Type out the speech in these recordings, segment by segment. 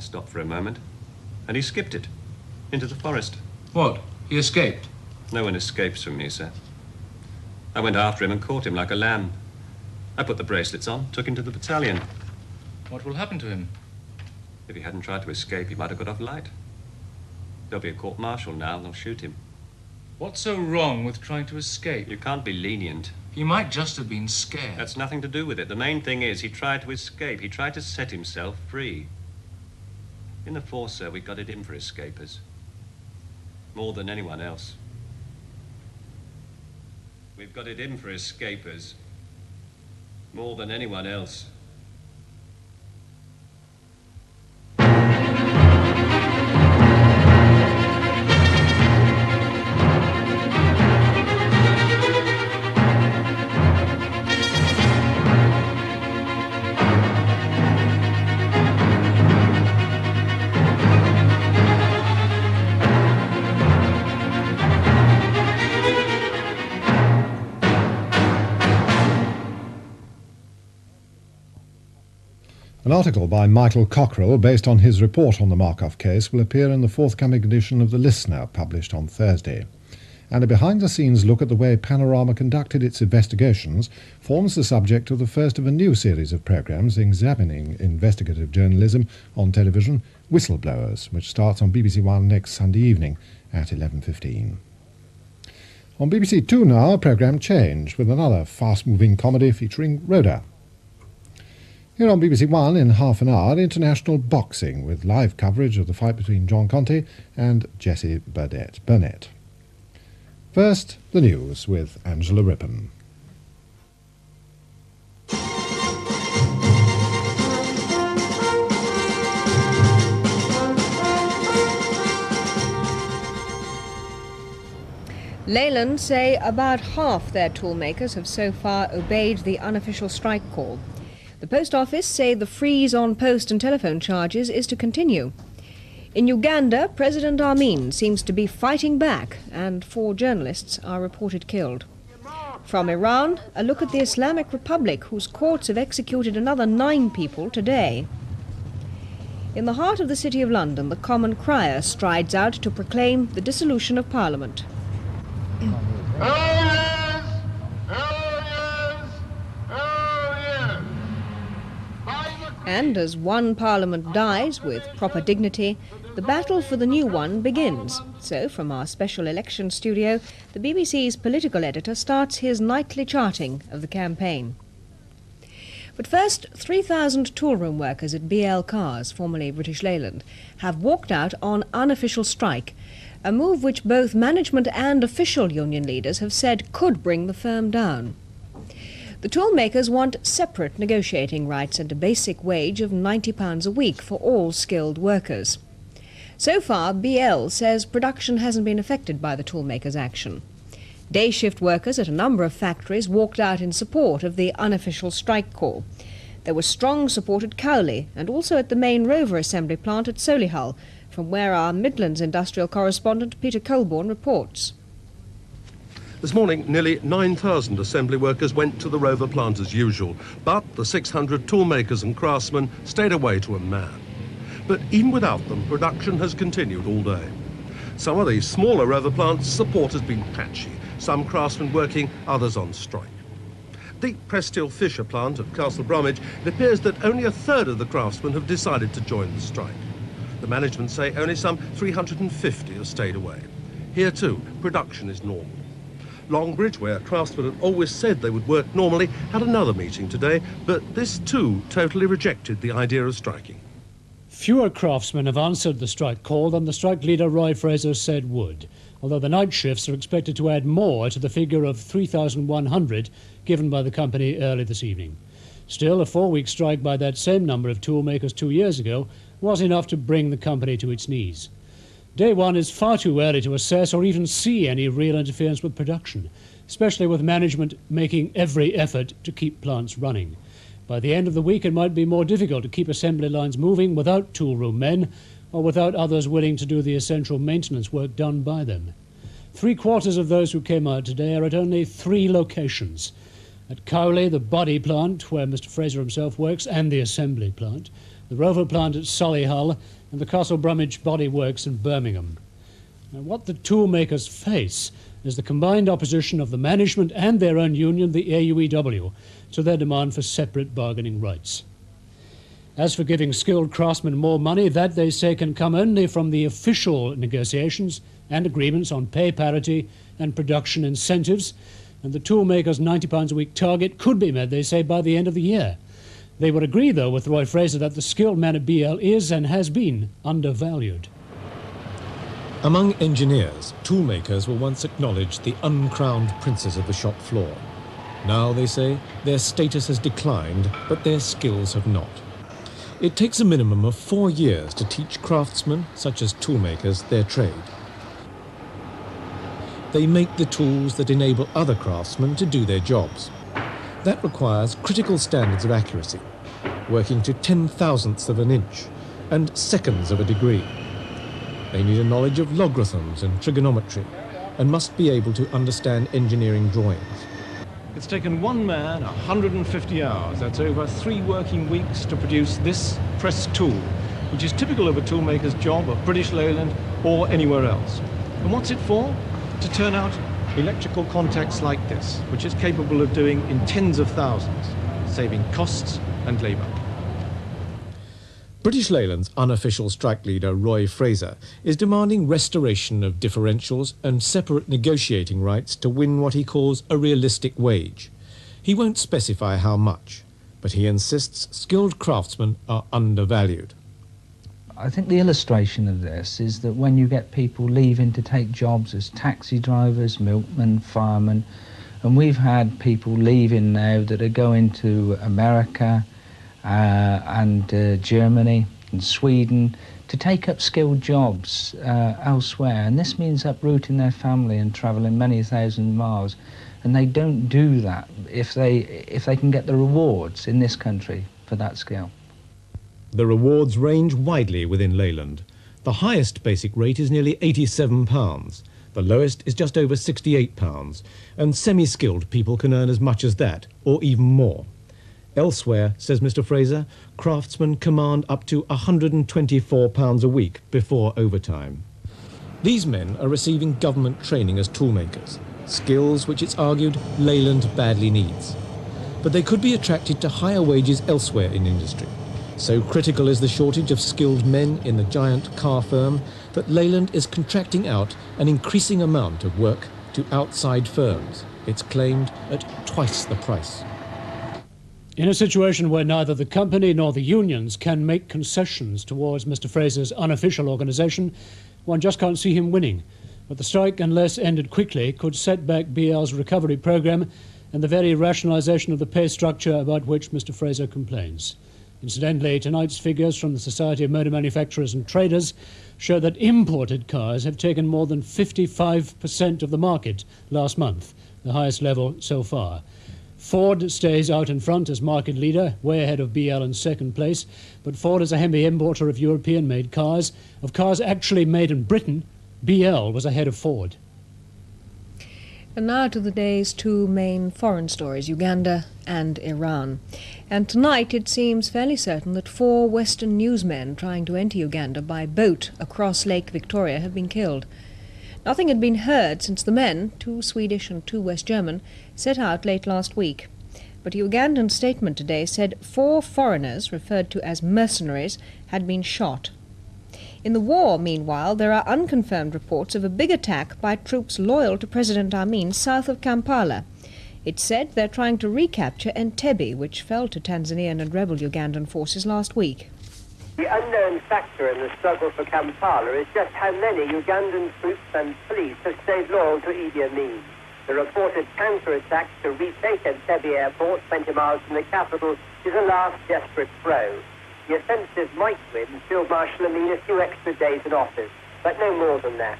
stop for a moment, and he skipped it into the forest. What? He escaped? No one escapes from me, sir. I went after him and caught him like a lamb. I put the bracelets on, took him to the battalion. What will happen to him? If he hadn't tried to escape, he might have got off light. There'll be a court-martial now, and they'll shoot him. What's so wrong with trying to escape? You can't be lenient. He might just have been scared. That's nothing to do with it. The main thing is he tried to escape. He tried to set himself free. In the force, sir, we got it in for escapers. More than anyone else. We've got it in for escapers. More than anyone else. An article by Michael Cockrell, based on his report on the Markov case, will appear in the forthcoming edition of The Listener, published on Thursday. And a behind-the-scenes look at the way Panorama conducted its investigations forms the subject of the first of a new series of programmes examining investigative journalism on television, Whistleblowers, which starts on BBC1 next Sunday evening at 11:15. On BBC2 now, a programme change, with another fast-moving comedy featuring Rhoda. Here on BBC1, in half an hour, international boxing, with live coverage of the fight between John Conte and Jesse Burnett. First, the news with Angela Rippon. Leyland say about half their toolmakers have so far obeyed the unofficial strike call. The Post Office say the freeze on post and telephone charges is to continue. In Uganda, President Amin seems to be fighting back, and 4 journalists are reported killed. From Iran, a look at the Islamic Republic, whose courts have executed another 9 people today. In the heart of the City of London, the Common Crier strides out to proclaim the dissolution of Parliament. And as one Parliament dies with proper dignity, the battle for the new one begins. So, from our special election studio, the BBC's political editor starts his nightly charting of the campaign. But first, 3,000 toolroom workers at BL Cars, formerly British Leyland, have walked out on unofficial strike, a move which both management and official union leaders have said could bring the firm down. The toolmakers want separate negotiating rights and a basic wage of £90 a week for all skilled workers. So far, BL says production hasn't been affected by the toolmakers' action. Day shift workers at a number of factories walked out in support of the unofficial strike call. There was strong support at Cowley and also at the main rover assembly plant at Solihull, from where our Midlands industrial correspondent Peter Colborne reports. This morning, nearly 9,000 assembly workers went to the rover plant as usual, but the 600 toolmakers and craftsmen stayed away to a man. But even without them, production has continued all day. Some of these smaller rover plants' support has been patchy, some craftsmen working, others on strike. Deep Presteel Fisher plant at Castle Bromwich, it appears that only a third of the craftsmen have decided to join the strike. The management say only some 350 have stayed away. Here too, production is normal. Longbridge, where craftsmen had always said they would work normally, had another meeting today, but this too totally rejected the idea of striking. Fewer craftsmen have answered the strike call than the strike leader Roy Fraser said would, although the night shifts are expected to add more to the figure of 3,100 given by the company early this evening. Still, a 4-week strike by that same number of toolmakers 2 years ago was enough to bring the company to its knees. Day one is far too early to assess or even see any real interference with production, especially with management making every effort to keep plants running. By the end of the week, it might be more difficult to keep assembly lines moving without toolroom men or without others willing to do the essential maintenance work done by them. 3/4 of those who came out today are at only 3 locations. At Cowley, the body plant, where Mr. Fraser himself works, and the assembly plant, the rover plant at Solihull, and the Castle Bromwich Body Works in Birmingham. Now, what the toolmakers face is the combined opposition of the management and their own union, the AUEW, to their demand for separate bargaining rights. As for giving skilled craftsmen more money, that, they say, can come only from the official negotiations and agreements on pay parity and production incentives, and the toolmakers' £90 a week target could be met, they say, by the end of the year. They would agree, though, with Roy Fraser that the skilled man at BL is and has been undervalued. Among engineers, toolmakers were once acknowledged the uncrowned princes of the shop floor. Now, they say, their status has declined, but their skills have not. It takes a minimum of 4 years to teach craftsmen, such as toolmakers, their trade. They make the tools that enable other craftsmen to do their jobs. That requires critical standards of accuracy, working to 10,000ths of an inch and seconds of a degree. They need a knowledge of logarithms and trigonometry and must be able to understand engineering drawings. It's taken one man 150 hours, that's over 3 working weeks, to produce this press tool, which is typical of a toolmaker's job of British Leyland or anywhere else. And what's it for? To turn out electrical contacts like this, which it's capable of doing in tens of thousands, saving costs and labour. British Leyland's unofficial strike leader, Roy Fraser, is demanding restoration of differentials and separate negotiating rights to win what he calls a realistic wage. He won't specify how much, but he insists skilled craftsmen are undervalued. I think the illustration of this is that when you get people leaving to take jobs as taxi drivers, milkmen, firemen, and we've had people leaving now that are going to America and Germany and Sweden to take up skilled jobs elsewhere, and this means uprooting their family and travelling many thousand miles, and they don't do that if they can get the rewards in this country for that skill. The rewards range widely within Leyland. The highest basic rate is nearly £87, the lowest is just over £68, and semi-skilled people can earn as much as that, or even more. Elsewhere, says Mr. Fraser, craftsmen command up to £124 a week before overtime. These men are receiving government training as toolmakers, skills which it's argued Leyland badly needs. But they could be attracted to higher wages elsewhere in industry. So critical is the shortage of skilled men in the giant car firm that Leyland is contracting out an increasing amount of work to outside firms, it's claimed at twice the price. In a situation where neither the company nor the unions can make concessions towards Mr. Fraser's unofficial organisation, one just can't see him winning. But the strike, unless ended quickly, could set back BL's recovery programme and the very rationalisation of the pay structure about which Mr. Fraser complains. Incidentally, tonight's figures from the Society of Motor Manufacturers and Traders show that imported cars have taken more than 55% of the market last month, the highest level so far. Ford stays out in front as market leader, way ahead of BL in second place, but Ford is a heavy importer of European-made cars. Of cars actually made in Britain, BL was ahead of Ford. And now to the day's 2 main foreign stories, Uganda and Iran. And tonight it seems fairly certain that 4 Western newsmen trying to enter Uganda by boat across Lake Victoria have been killed. Nothing had been heard since the men, 2 Swedish and 2 West German, set out late last week. But a Ugandan statement today said 4 foreigners, referred to as mercenaries, had been shot. In the war, meanwhile, there are unconfirmed reports of a big attack by troops loyal to President Amin south of Kampala. It's said they're trying to recapture Entebbe, which fell to Tanzanian and rebel Ugandan forces last week. The unknown factor in the struggle for Kampala is just how many Ugandan troops and police have stayed loyal to Idi Amin. The reported counter-attack to retake Entebbe airport 20 miles from the capital is a last desperate throw. The offensive might win Field Marshal Amin a few extra days in office, but no more than that.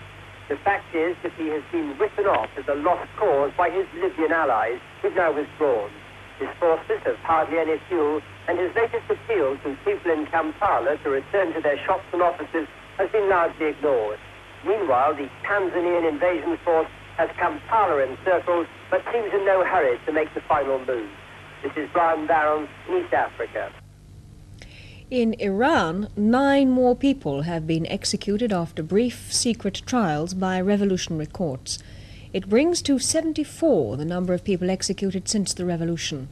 The fact is that he has been written off as a lost cause by his Libyan allies, who've now withdrawn. His forces have hardly any fuel, and his latest appeal to people in Kampala to return to their shops and offices has been largely ignored. Meanwhile, the Tanzanian invasion force has Kampala encircled, but seems in no hurry to make the final move. This is Brian Barron in East Africa. In Iran, 9 more people have been executed after brief, secret trials by revolutionary courts. It brings to 74 the number of people executed since the revolution.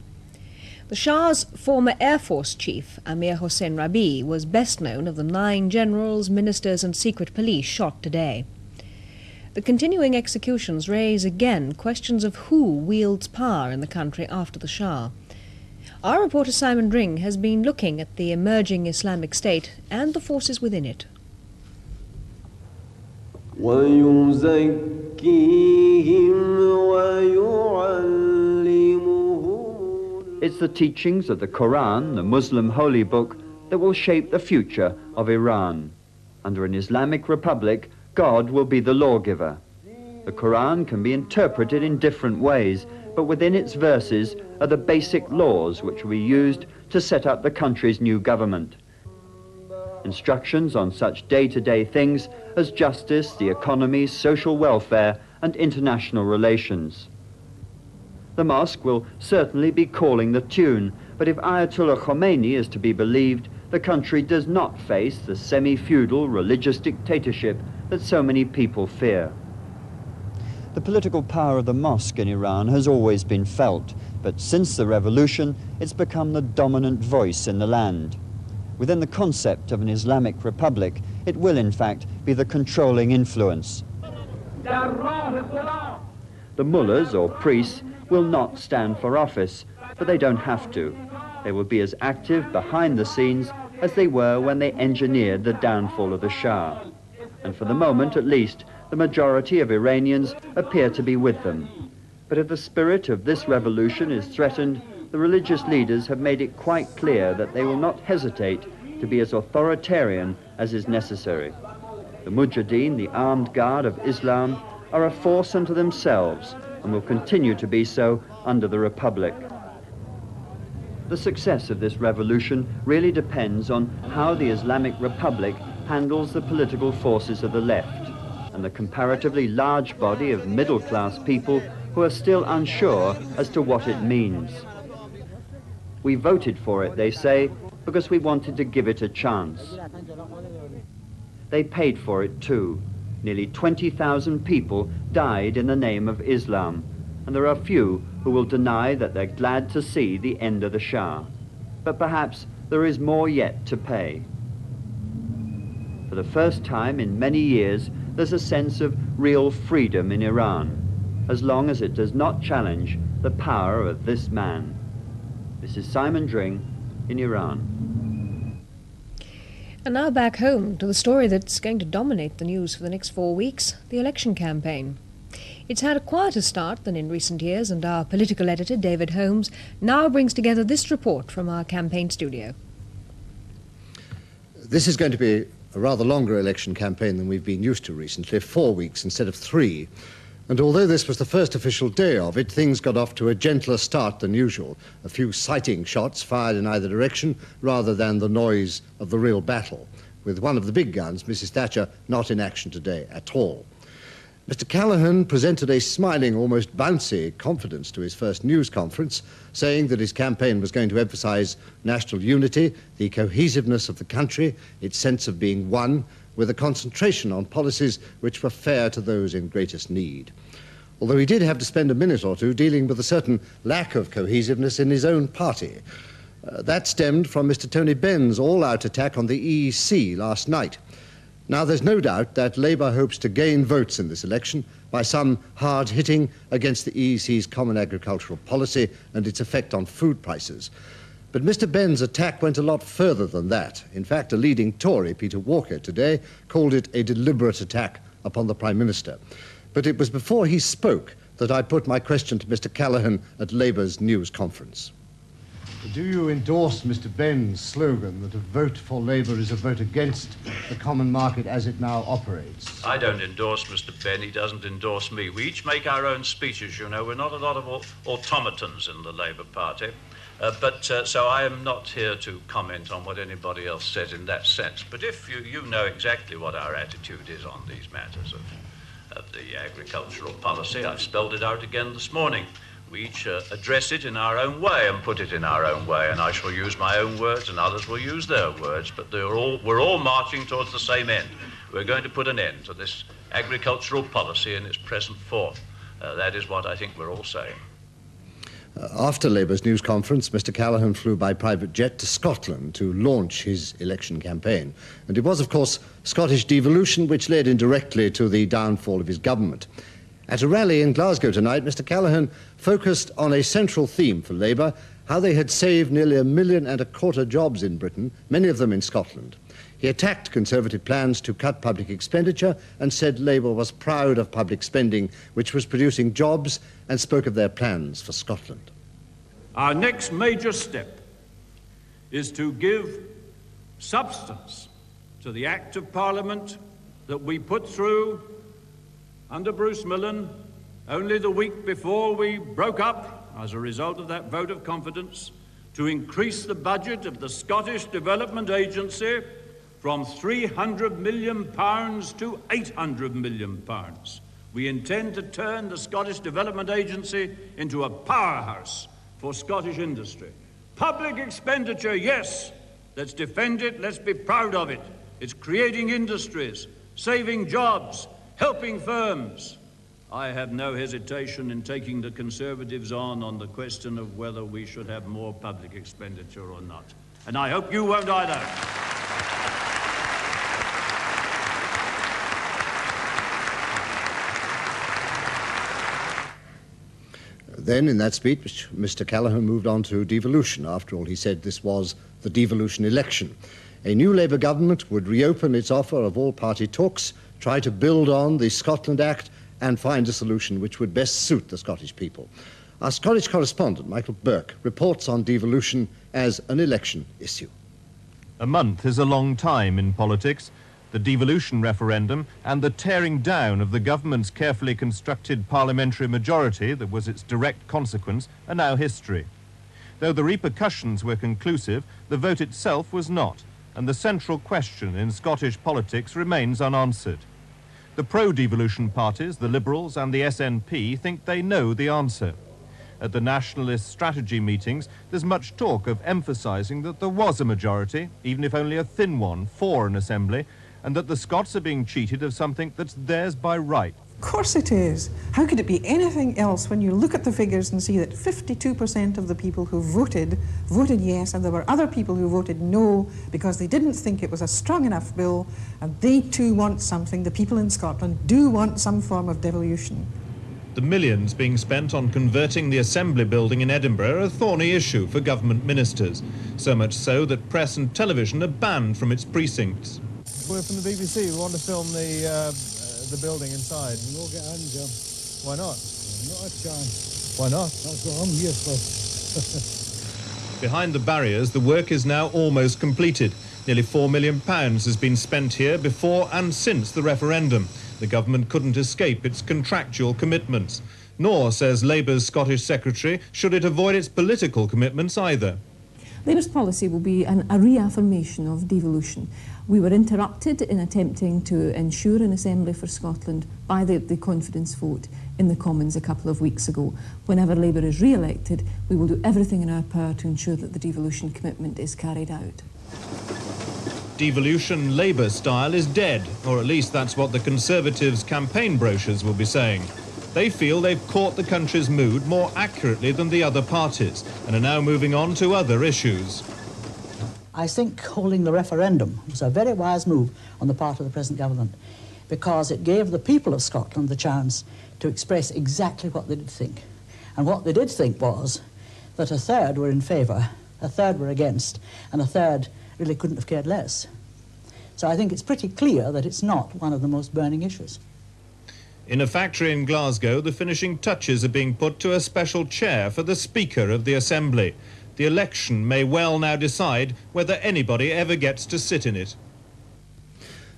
The Shah's former Air Force chief, Amir Hossein Rabi, was best known of the 9 generals, ministers and secret police shot today. The continuing executions raise again questions of who wields power in the country after the Shah. Our reporter Simon Dring has been looking at the emerging Islamic State and the forces within it. It's the teachings of the Quran, the Muslim holy book, that will shape the future of Iran. Under an Islamic republic, God will be the lawgiver. The Quran can be interpreted in different ways, but within its verses are the basic laws which will be used to set up the country's new government. Instructions on such day-to-day things as justice, the economy, social welfare, and international relations. The mosque will certainly be calling the tune, but if Ayatollah Khomeini is to be believed, the country does not face the semi-feudal religious dictatorship that so many people fear. The political power of the mosque in Iran has always been felt, but since the revolution, it's become the dominant voice in the land. Within the concept of an Islamic republic, it will in fact be the controlling influence. The mullahs or priests will not stand for office, but they don't have to. They will be as active behind the scenes as they were when they engineered the downfall of the Shah. And for the moment at least, the majority of Iranians appear to be with them. But if the spirit of this revolution is threatened, the religious leaders have made it quite clear that they will not hesitate to be as authoritarian as is necessary. The Mujahideen, the armed guard of Islam, are a force unto themselves and will continue to be so under the Republic. The success of this revolution really depends on how the Islamic Republic handles the political forces of the left and the comparatively large body of middle-class people who are still unsure as to what it means. We voted for it, they say, because we wanted to give it a chance. They paid for it too. Nearly 20,000 people died in the name of Islam, and there are few who will deny that they're glad to see the end of the Shah. But perhaps there is more yet to pay. For the first time in many years, there's a sense of real freedom in Iran, as long as it does not challenge the power of this man. This is Simon Dring in Iran. And now back home to the story that's going to dominate the news for the next 4 weeks, the election campaign. It's had a quieter start than in recent years, and our political editor, David Holmes, now brings together this report from our campaign studio. This is going to be a rather longer election campaign than we've been used to recently, 4 weeks instead of 3. And although this was the first official day of it, things got off to a gentler start than usual. A few sighting shots fired in either direction rather than the noise of the real battle, with one of the big guns, Mrs. Thatcher, not in action today at all. Mr. Callaghan presented a smiling, almost bouncy confidence to his first news conference, saying that his campaign was going to emphasise national unity, the cohesiveness of the country, its sense of being one, with a concentration on policies which were fair to those in greatest need. Although he did have to spend a minute or two dealing with a certain lack of cohesiveness in his own party. That stemmed from Mr. Tony Benn's all-out attack on the EEC last night. Now, there's no doubt that Labour hopes to gain votes in this election by some hard hitting against the EEC's common agricultural policy and its effect on food prices. But Mr. Benn's attack went a lot further than that. In fact, a leading Tory, Peter Walker, today called it a deliberate attack upon the Prime Minister. But it was before he spoke that I put my question to Mr. Callaghan at Labour's news conference. Do you endorse Mr. Benn's slogan that a vote for Labour is a vote against the common market as it now operates? I don't endorse Mr. Benn, he doesn't endorse me. We each make our own speeches, you know. We're not a lot of automatons in the Labour Party. So I am not here to comment on what anybody else says in that sense. But if you know exactly what our attitude is on these matters of the agricultural policy, I've spelled it out again this morning. We each address it in our own way and put it in our own way, and I shall use my own words and others will use their words, but we're all marching towards the same end. We're going to put an end to this agricultural policy in its present form. That is what I think we're all saying. After Labour's news conference, Mr Callaghan flew by private jet to Scotland to launch his election campaign. And it was, of course, Scottish devolution which led indirectly to the downfall of his government. At a rally in Glasgow tonight, Mr Callaghan focused on a central theme for Labour, how they had saved nearly 1.25 million jobs in Britain, many of them in Scotland. He attacked Conservative plans to cut public expenditure and said Labour was proud of public spending, which was producing jobs, and spoke of their plans for Scotland. Our next major step is to give substance to the Act of Parliament that we put through under Bruce Millen only the week before we broke up as a result of that vote of confidence, to increase the budget of the Scottish Development Agency from £300 million to £800 million. We intend to turn the Scottish Development Agency into a powerhouse for Scottish industry. Public expenditure, yes, let's defend it, let's be proud of it. It's creating industries, saving jobs, helping firms. I have no hesitation in taking the Conservatives on the question of whether we should have more public expenditure or not. And I hope you won't either. Then, in that speech, Mr Callaghan moved on to devolution. After all, he said this was the devolution election. A new Labour government would reopen its offer of all-party talks, try to build on the Scotland Act, and find a solution which would best suit the Scottish people. Our Scottish correspondent, Michael Burke, reports on devolution as an election issue. A month is a long time in politics. The devolution referendum and the tearing down of the government's carefully constructed parliamentary majority that was its direct consequence are now history. Though the repercussions were conclusive, the vote itself was not, and the central question in Scottish politics remains unanswered. The pro-devolution parties, the Liberals and the SNP, think they know the answer. At the nationalist strategy meetings, there's much talk of emphasising that there was a majority, even if only a thin one, for an assembly, and that the Scots are being cheated of something that's theirs by right. Of course it is. How could it be anything else when you look at the figures and see that 52% of the people who voted yes, and there were other people who voted no because they didn't think it was a strong enough bill, and they too want something. The people in Scotland do want some form of devolution. The millions being spent on converting the Assembly building in Edinburgh are a thorny issue for government ministers, so much so that press and television are banned from its precincts. We're from the BBC. We want to film the building inside. We'll get on, John. Why not? Not a chance. Why not? That's what I'm here for. Behind the barriers, the work is now almost completed. Nearly £4 million has been spent here before and since the referendum. The government couldn't escape its contractual commitments. Nor, says Labour's Scottish Secretary, should it avoid its political commitments either. Labour's policy will be a reaffirmation of devolution. We were interrupted in attempting to ensure an Assembly for Scotland by the confidence vote in the Commons a couple of weeks ago. Whenever Labour is re-elected, we will do everything in our power to ensure that the devolution commitment is carried out. Devolution Labour style is dead, or at least that's what the Conservatives' campaign brochures will be saying. They feel they've caught the country's mood more accurately than the other parties and are now moving on to other issues. I think holding the referendum was a very wise move on the part of the present government, because it gave the people of Scotland the chance to express exactly what they did think. And what they did think was that a third were in favour, a third were against, and a third really couldn't have cared less. So I think it's pretty clear that it's not one of the most burning issues. In a factory in Glasgow, the finishing touches are being put to a special chair for the Speaker of the Assembly. The election may well now decide whether anybody ever gets to sit in it.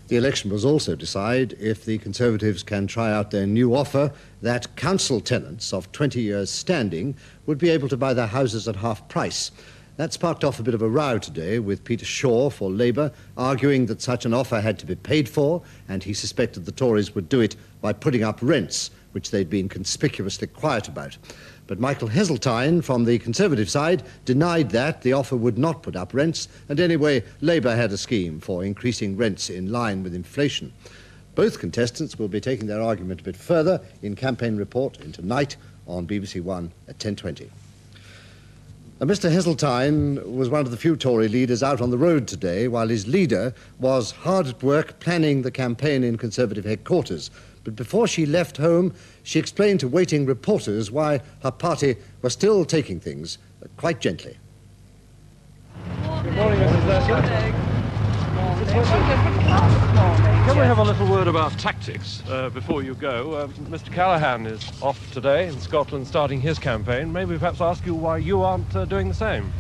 The election must also decide if the Conservatives can try out their new offer that council tenants of 20 years standing would be able to buy their houses at half price. That sparked off a bit of a row today, with Peter Shaw for Labour arguing that such an offer had to be paid for, and he suspected the Tories would do it by putting up rents which they'd been conspicuously quiet about. But Michael Heseltine from the Conservative side denied that the offer would not put up rents, and anyway, Labour had a scheme for increasing rents in line with inflation. Both contestants will be taking their argument a bit further in Campaign Report in tonight on BBC1 at 10:20. Mr. Heseltine was one of the few Tory leaders out on the road today, while his leader was hard at work planning the campaign in Conservative headquarters. But before she left home, she explained to waiting reporters why her party was still taking things quite gently. Good morning, Mrs. Leslie. Can we have a little word about tactics before you go? Mr. Callaghan is off today in Scotland starting his campaign. Maybe perhaps ask you why you aren't doing the same.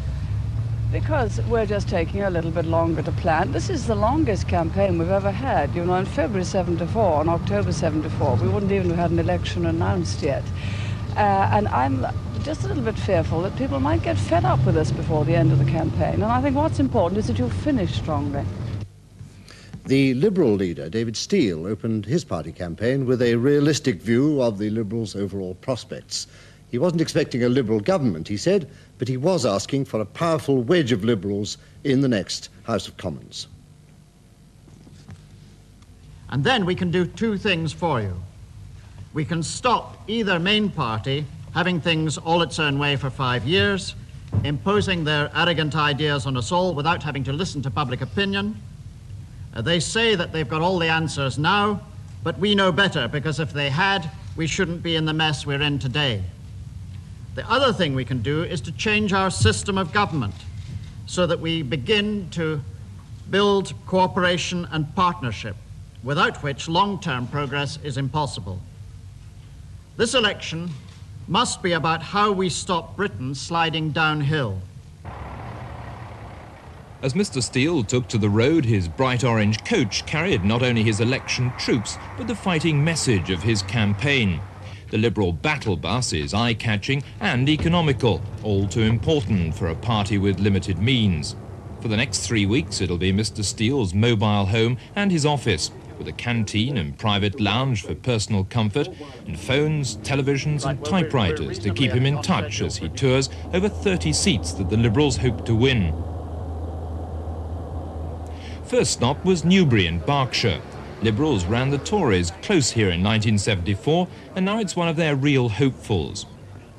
Because we're just taking a little bit longer to plan. This is the longest campaign we've ever had. You know, in February 74, on October 74, we wouldn't even have had an election announced yet. And I'm just a little bit fearful that people might get fed up with us before the end of the campaign. And I think what's important is that you finish strongly. The Liberal leader, David Steel, opened his party campaign with a realistic view of the Liberals' overall prospects. He wasn't expecting a Liberal government, he said, but he was asking for a powerful wedge of Liberals in the next House of Commons. And then we can do two things for you. We can stop either main party having things all its own way for 5 years, imposing their arrogant ideas on us all without having to listen to public opinion. They say that they've got all the answers now, but we know better, because if they had, we shouldn't be in the mess we're in today. The other thing we can do is to change our system of government so that we begin to build cooperation and partnership, without which long-term progress is impossible. This election must be about how we stop Britain sliding downhill. As Mr. Steel took to the road, his bright orange coach carried not only his election troops, but the fighting message of his campaign. The Liberal battle bus is eye-catching and economical, all too important for a party with limited means. For the next 3 weeks, it'll be Mr. Steele's mobile home and his office, with a canteen and private lounge for personal comfort, and phones, televisions and typewriters to keep him in touch as he tours over 30 seats that the Liberals hope to win. First stop was Newbury in Berkshire. Liberals ran the Tories close here in 1974, and now it's one of their real hopefuls.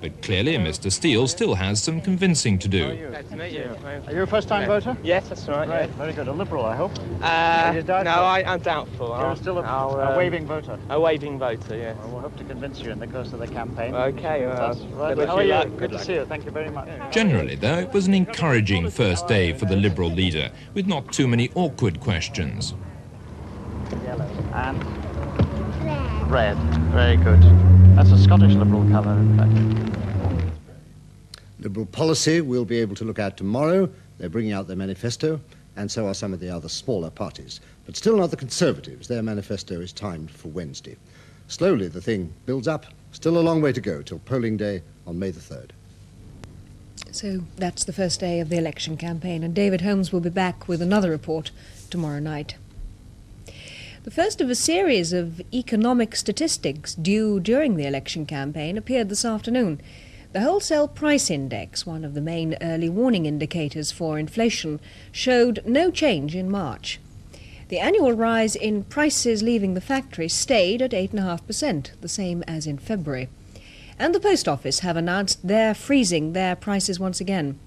But clearly Mr. Steel still has some convincing to do. Glad to meet you. Are you a first-time voter? Yes, that's right. Right, Yeah. very good. A Liberal, I hope? No, I'm doubtful. You're still a waving voter? A waving voter, yes. Well, we'll hope to convince you in the course of the campaign. Okay, well, right. good How are you? luck. Good to see you. Thank you very much. Generally, though, it was an encouraging first day for the Liberal leader, with not too many awkward questions. Yellow and red. Very good. That's a Scottish Liberal colour, in fact. Liberal policy we'll be able to look at tomorrow. They're bringing out their manifesto, and so are some of the other smaller parties. But still not the Conservatives. Their manifesto is timed for Wednesday. Slowly the thing builds up. Still a long way to go till polling day on May the 3rd. So that's the first day of the election campaign, and David Holmes will be back with another report tomorrow night. The first of a series of economic statistics due during the election campaign appeared this afternoon. The Wholesale Price Index, one of the main early warning indicators for inflation, showed no change in March. The annual rise in prices leaving the factory stayed at 8.5%, the same as in February. And the Post Office have announced they're freezing their prices once again.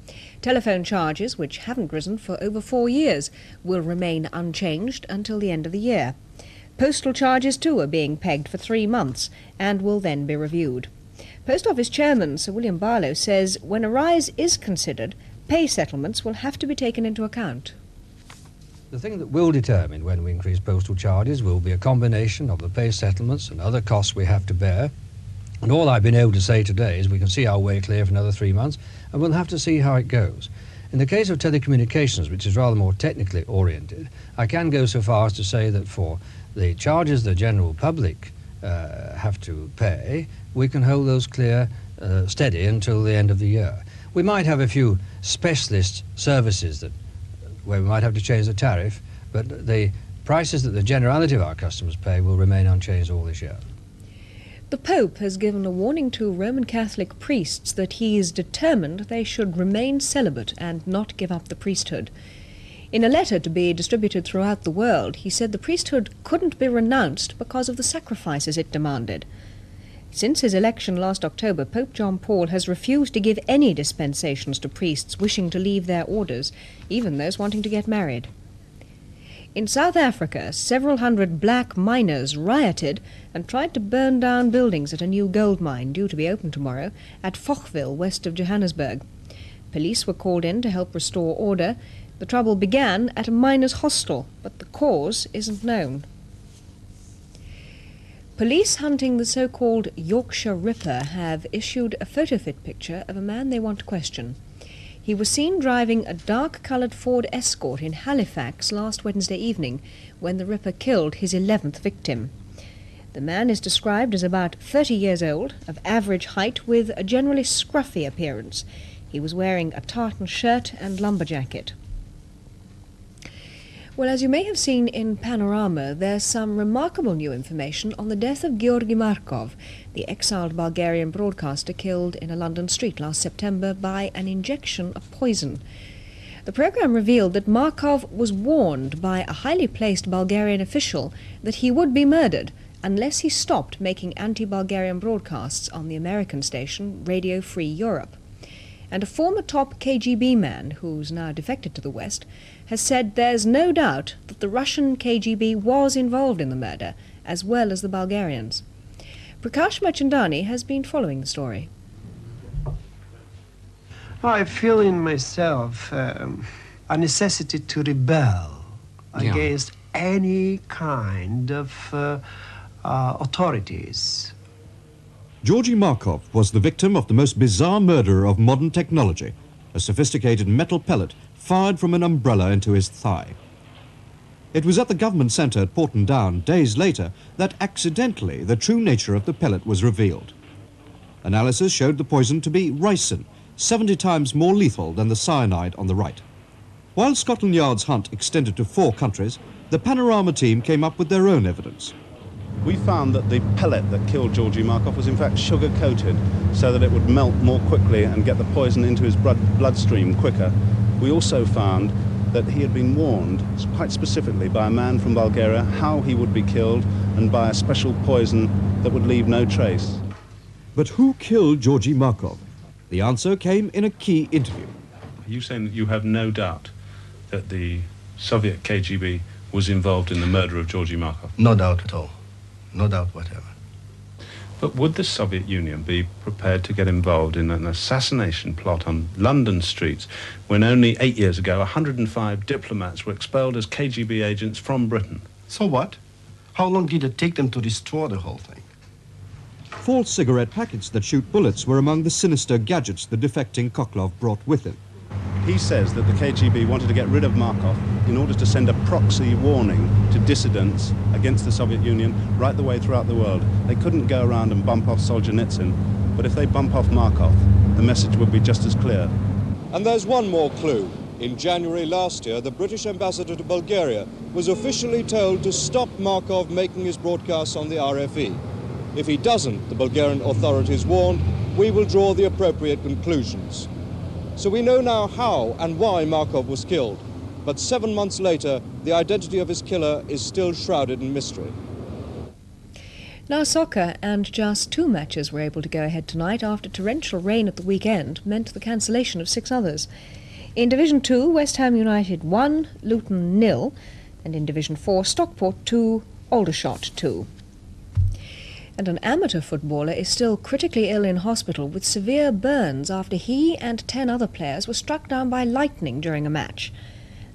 Telephone charges, which haven't risen for over 4 years, will remain unchanged until the end of the year. Postal charges too are being pegged for 3 months and will then be reviewed. Post Office Chairman Sir William Barlow says when a rise is considered, pay settlements will have to be taken into account. The thing that will determine when we increase postal charges will be a combination of the pay settlements and other costs we have to bear. And all I've been able to say today is we can see our way clear for another 3 months, and we'll have to see how it goes. In the case of telecommunications, which is rather more technically oriented, I can go so far as to say that for the charges the general public have to pay, we can hold those clear, steady until the end of the year. We might have a few specialist services where we might have to change the tariff, but the prices that the generality of our customers pay will remain unchanged all this year. The Pope has given a warning to Roman Catholic priests that he is determined they should remain celibate and not give up the priesthood. In a letter to be distributed throughout the world, he said the priesthood couldn't be renounced because of the sacrifices it demanded. Since his election last October, Pope John Paul has refused to give any dispensations to priests wishing to leave their orders, even those wanting to get married. In South Africa, several hundred black miners rioted and tried to burn down buildings at a new gold mine due to be open tomorrow at Fochville, west of Johannesburg. Police were called in to help restore order. The trouble began at a miners' hostel, but the cause isn't known. Police hunting the so-called Yorkshire Ripper have issued a photo-fit picture of a man they want to question. He was seen driving a dark-coloured Ford Escort in Halifax last Wednesday evening when the Ripper killed his 11th victim. The man is described as about 30 years old, of average height, with a generally scruffy appearance. He was wearing a tartan shirt and lumberjacket. Well, as you may have seen in Panorama, there's some remarkable new information on the death of Georgi Markov, the exiled Bulgarian broadcaster killed in a London street last September by an injection of poison. The programme revealed that Markov was warned by a highly placed Bulgarian official that he would be murdered unless he stopped making anti-Bulgarian broadcasts on the American station Radio Free Europe. And a former top KGB man, who's now defected to the West, has said there's no doubt that the Russian KGB was involved in the murder, as well as the Bulgarians. Prakash Machandani has been following the story. I feel in myself a necessity to rebel against any kind of authorities. Georgi Markov was the victim of the most bizarre murder of modern technology, a sophisticated metal pellet fired from an umbrella into his thigh. It was at the government centre at Porton Down days later that accidentally the true nature of the pellet was revealed. Analysis showed the poison to be ricin, 70 times more lethal than the cyanide on the right. While Scotland Yard's hunt extended to 4 countries, the Panorama team came up with their own evidence. We found that the pellet that killed Georgi Markov was in fact sugar-coated so that it would melt more quickly and get the poison into his bloodstream quicker. We also found that he had been warned quite specifically by a man from Bulgaria how he would be killed and by a special poison that would leave no trace. But who killed Georgi Markov? The answer came in a key interview. Are you saying that you have no doubt that the Soviet KGB was involved in the murder of Georgi Markov? No doubt at all. No doubt whatever. But would the Soviet Union be prepared to get involved in an assassination plot on London streets when only 8 years ago 105 diplomats were expelled as KGB agents from Britain? So what? How long did it take them to restore the whole thing? False cigarette packets that shoot bullets were among the sinister gadgets the defecting Koklov brought with him. He says that the KGB wanted to get rid of Markov in order to send a proxy warning to dissidents against the Soviet Union right the way throughout the world. They couldn't go around and bump off Solzhenitsyn, but if they bump off Markov, the message would be just as clear. And there's one more clue. In January last year, the British ambassador to Bulgaria was officially told to stop Markov making his broadcasts on the RFE. If he doesn't, the Bulgarian authorities warned, we will draw the appropriate conclusions. So we know now how and why Markov was killed, but 7 months later, the identity of his killer is still shrouded in mystery. Now soccer, and just 2 matches were able to go ahead tonight after torrential rain at the weekend meant the cancellation of 6 others. In Division 2, West Ham United 1, Luton 0, and in Division 4, Stockport 2, Aldershot 2. And an amateur footballer is still critically ill in hospital with severe burns after he and 10 other players were struck down by lightning during a match.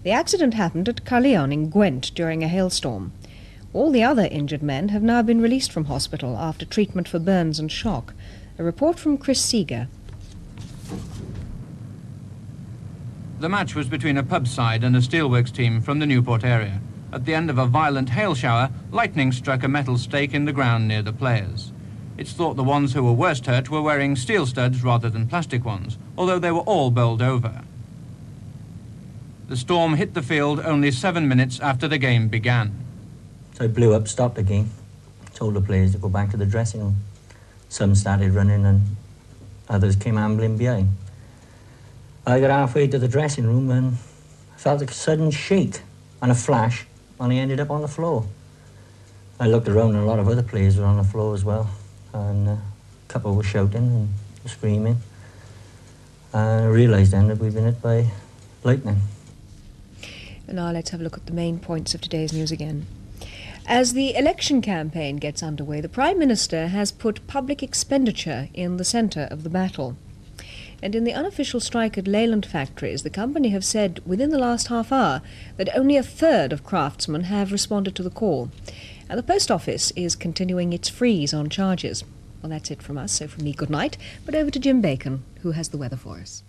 The accident happened at Carleon in Gwent during a hailstorm. All the other injured men have now been released from hospital after treatment for burns and shock. A report from Chris Seeger. The match was between a pub side and a steelworks team from the Newport area. At the end of a violent hail shower, lightning struck a metal stake in the ground near the players. It's thought the ones who were worst hurt were wearing steel studs rather than plastic ones, although they were all bowled over. The storm hit the field only 7 minutes after the game began. So it blew up, stopped the game, told the players to go back to the dressing room. some started running and others came ambling behind. I got halfway to the dressing room and felt a sudden shake and a flash, and I ended up on the floor. I looked around and a lot of other players were on the floor as well, and a couple were shouting and screaming. And I realised then that we'd been hit by lightning. And now let's have a look at the main points of today's news again. As the election campaign gets underway, the Prime Minister has put public expenditure in the centre of the battle. And in the unofficial strike at Leyland factories, the company have said within the last half hour that only a third of craftsmen have responded to the call. And the Post Office is continuing its freeze on charges. Well, that's it from us, so from me, good night. But over to Jim Bacon, who has the weather for us.